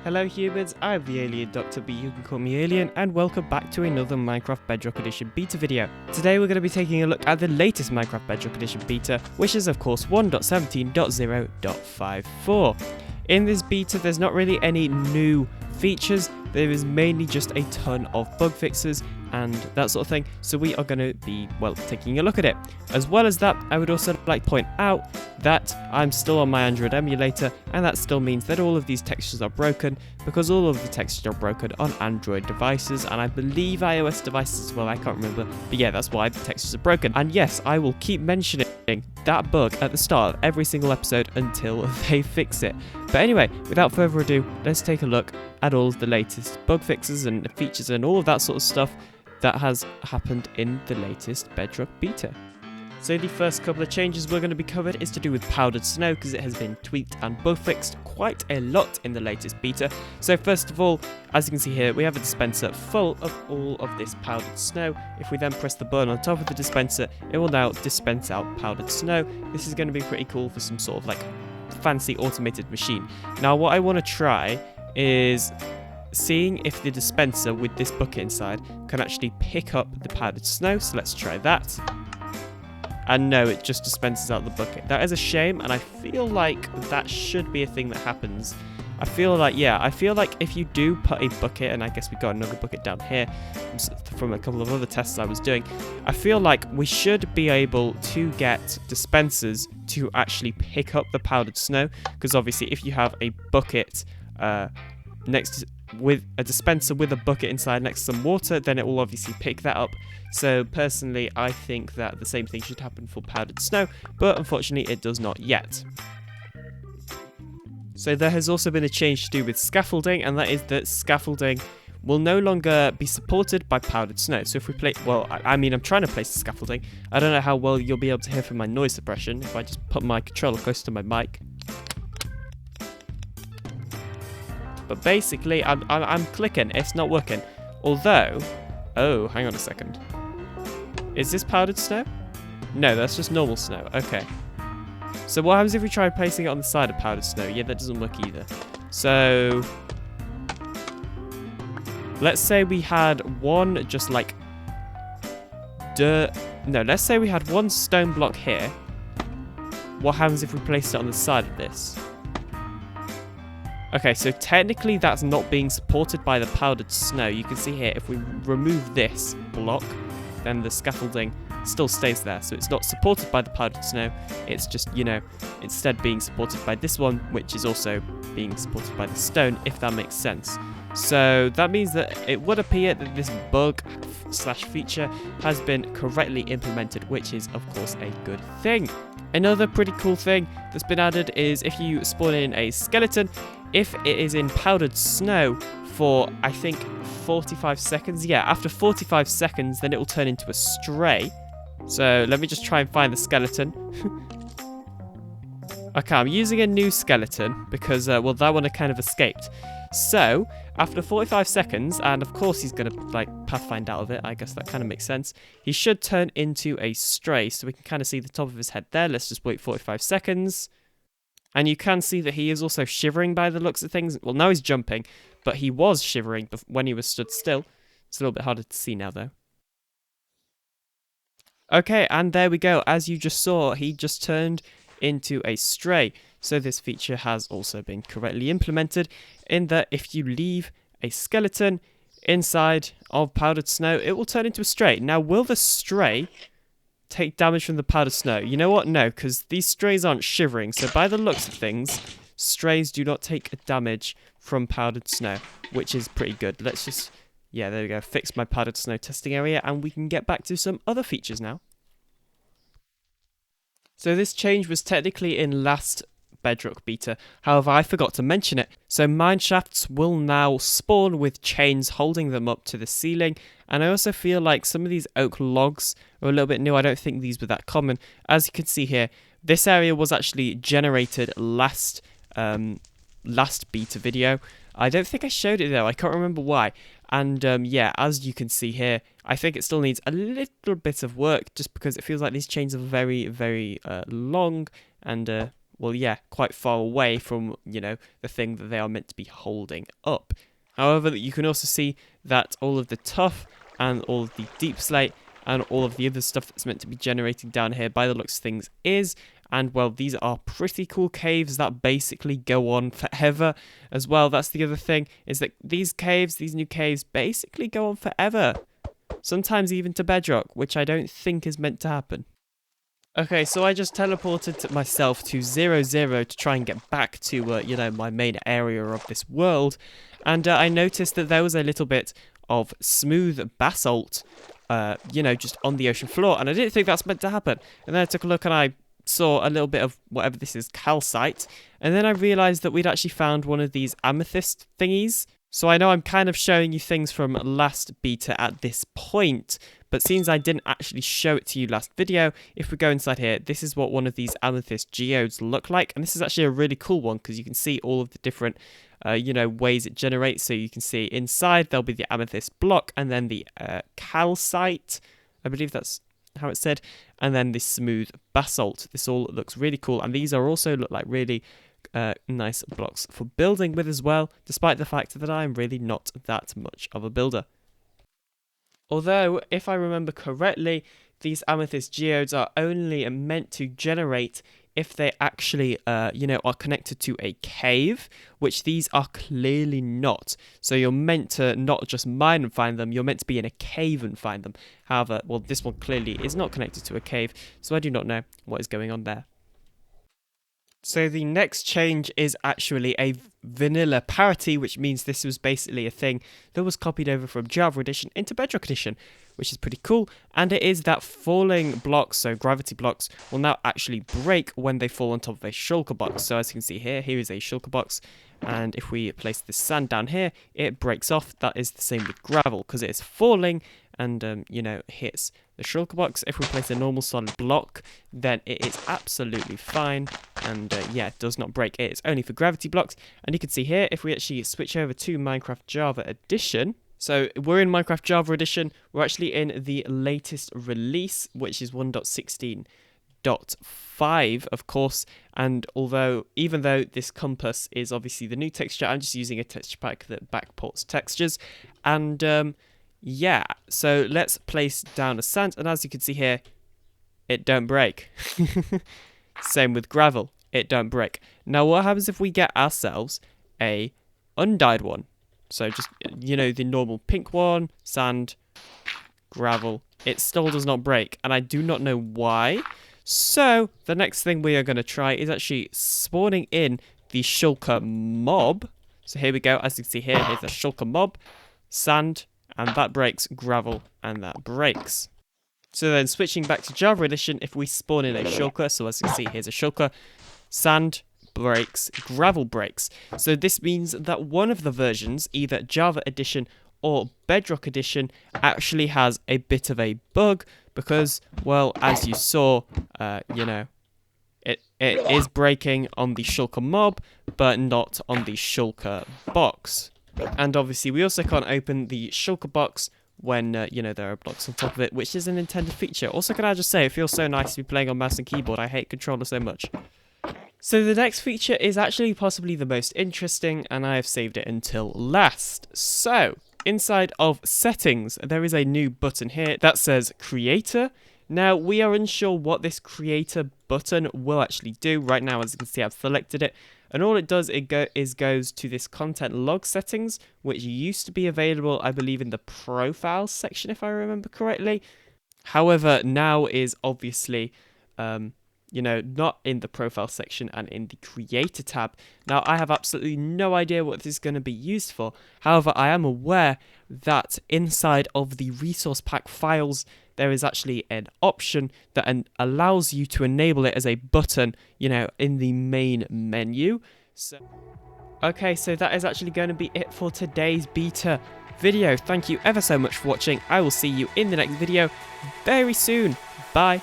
Hello humans, I'm the Alien Doctor, but you can call me Alien, and welcome back to another Minecraft Bedrock Edition beta video. Today we're going to be taking a look at the latest Minecraft Bedrock Edition beta, which is of course 1.17.0.54. In this beta there's not really any new features, there is mainly just a ton of bug fixes and that sort of thing, so we are going to be, well, taking a look at it. As well as that, I would also like to point out that I'm still on my Android emulator, and that still means that all of these textures are broken, because all of the textures are broken on Android devices, and I believe iOS devices as well, I can't remember, but yeah, that's why the textures are broken. And yes, I will keep mentioning that bug at the start of every single episode until they fix it. But anyway, without further ado, let's take a look at all of the latest bug fixes and features and all of that sort of stuff that has happened in the latest Bedrock Beta. So the first couple of changes we're going to be covered is to do with powdered snow, because it has been tweaked and bug fixed quite a lot in the latest beta. So first of all, as you can see here, we have a dispenser full of all of this powdered snow. If we then press the button on top of the dispenser, it will now dispense out powdered snow. This is going to be pretty cool for some sort of like fancy automated machine. Now what I want to try is seeing if the dispenser with this bucket inside can actually pick up the powdered snow. So let's try that. And no, it just dispenses out the bucket. That is a shame, and I feel like that should be a thing that happens. I feel like if you do put a bucket, and I guess we got another bucket down here from a couple of other tests I was doing, I feel like we should be able to get dispensers to actually pick up the powdered snow, because obviously if you have a bucket with a dispenser with a bucket inside next to some water, then it will obviously pick that up. So personally, I think that the same thing should happen for powdered snow, but unfortunately it does not yet. So there has also been a change to do with scaffolding, and that is that scaffolding will no longer be supported by powdered snow. So if we play, well, I'm trying to place the scaffolding. I don't know how well you'll be able to hear from my noise suppression if I just put my controller close to my mic. But basically, I'm clicking, it's not working. Although, oh, hang on a second. Is this powdered snow? No, that's just normal snow. Okay. So what happens if we try placing it on the side of powdered snow? Yeah, that doesn't work either. So let's say we had one just like dirt. No, let's say we had one stone block here. What happens if we placed it on the side of this? Okay, so technically that's not being supported by the powdered snow. You can see here, if we remove this block, then the scaffolding still stays there. So it's not supported by the powdered snow. It's just, instead being supported by this one, which is also being supported by the stone, if that makes sense. So that means that it would appear that this bug/feature has been correctly implemented, which is, of course, a good thing. Another pretty cool thing that's been added is if you spawn in a skeleton, if it is in powdered snow for, I think, 45 seconds. Yeah, after 45 seconds, then it will turn into a stray. So let me just try and find the skeleton. Okay, I'm using a new skeleton because, well, that one had kind of escaped. So, after 45 seconds, and of course he's going to, like, pathfind out of it, I guess that kind of makes sense, he should turn into a stray, so we can kind of see the top of his head there. Let's just wait 45 seconds. And you can see that he is also shivering by the looks of things. Well, now he's jumping, but he was shivering when he was stood still. It's a little bit harder to see now, though. Okay, and there we go. As you just saw, he just turned into a stray. So this feature has also been correctly implemented in that if you leave a skeleton inside of powdered snow, it will turn into a stray. Now, will the stray take damage from the powdered snow? You know what? No, because these strays aren't shivering. So by the looks of things, strays do not take damage from powdered snow, which is pretty good. Let's just, yeah, there we go. Fix my powdered snow testing area, and we can get back to some other features now. So this change was technically in last Bedrock Beta, however I forgot to mention it. So mine shafts will now spawn with chains holding them up to the ceiling, and I also feel like some of these oak logs are a little bit new. I don't think these were that common. As you can see here, this area was actually generated last beta video. I don't think I showed it though, I can't remember why. And yeah, as you can see here, I think it still needs a little bit of work just because it feels like these chains are very, very long and well, yeah, quite far away from, the thing that they are meant to be holding up. However, you can also see that all of the tuff and all of the deep slate and all of the other stuff that's meant to be generating down here by the looks of things is, and well, these are pretty cool caves that basically go on forever as well. That's the other thing, is that these new caves basically go on forever. Sometimes even to Bedrock, which I don't think is meant to happen. Okay, so I just teleported myself to 0, 0 to try and get back to, my main area of this world. And I noticed that there was a little bit of smooth basalt, just on the ocean floor. And I didn't think that's meant to happen. And then I took a look and I saw a little bit of whatever this is, calcite. And then I realized that we'd actually found one of these amethyst thingies. So I know I'm kind of showing you things from last beta at this point, but since I didn't actually show it to you last video, if we go inside here, this is what one of these Amethyst Geodes look like. And this is actually a really cool one because you can see all of the different, ways it generates. So you can see inside there'll be the amethyst block and then the calcite. I believe that's how it's said. And then the smooth basalt. This all looks really cool. And these are also look like really nice blocks for building with as well, despite the fact that I'm really not that much of a builder. Although, if I remember correctly, these Amethyst Geodes are only meant to generate if they actually, are connected to a cave, which these are clearly not. So you're meant to not just mine and find them, you're meant to be in a cave and find them. However, well, this one clearly is not connected to a cave, so I do not know what is going on there. So the next change is actually a vanilla parity, which means this was basically a thing that was copied over from Java Edition into Bedrock Edition, which is pretty cool. And it is that falling blocks, so gravity blocks, will now actually break when they fall on top of a shulker box. So as you can see here is a shulker box. And if we place this sand down here, it breaks off. That is the same with gravel because it is falling and, hits the shulker box. If we place a normal solid block, then it is absolutely fine. And it does not break. It is only for gravity blocks. And you can see here, if we actually switch over to Minecraft Java Edition. So we're in Minecraft Java Edition. We're actually in the latest release, which is 1.16.5, of course. And even though this compass is obviously the new texture, I'm just using a texture pack that backports textures. And so let's place down a sand. And as you can see here, it don't break. Same with gravel. It don't break. Now, what happens if we get ourselves a undyed one? So just, the normal pink one, sand, gravel. It still does not break. And I do not know why. So the next thing we are going to try is actually spawning in the Shulker Mob. So here we go. As you can see here, here's the Shulker Mob, sand, and that breaks, gravel, and that breaks. So then switching back to Java Edition, if we spawn in a shulker, so as you can see, here's a shulker, sand breaks, gravel breaks. So this means that one of the versions, either Java Edition or Bedrock Edition, actually has a bit of a bug because, well, as you saw, it is breaking on the shulker mob, but not on the shulker box. And obviously, we also can't open the shulker box when, there are blocks on top of it, which is an intended feature. Also, can I just say, it feels so nice to be playing on mouse and keyboard. I hate controller so much. So the next feature is actually possibly the most interesting, and I have saved it until last. So, inside of settings, there is a new button here that says Creator. Now, we are unsure what this Creator button will actually do. Right now, as you can see, I've selected it. And all it does is goes to this content log settings, which used to be available, I believe, in the profile section, if I remember correctly. However, now is obviously, not in the profile section and in the creator tab. Now, I have absolutely no idea what this is going to be used for. However, I am aware that inside of the resource pack files, there is actually an option that allows you to enable it as a button, in the main menu. Okay, so that is actually going to be it for today's beta video. Thank you ever so much for watching. I will see you in the next video very soon. Bye.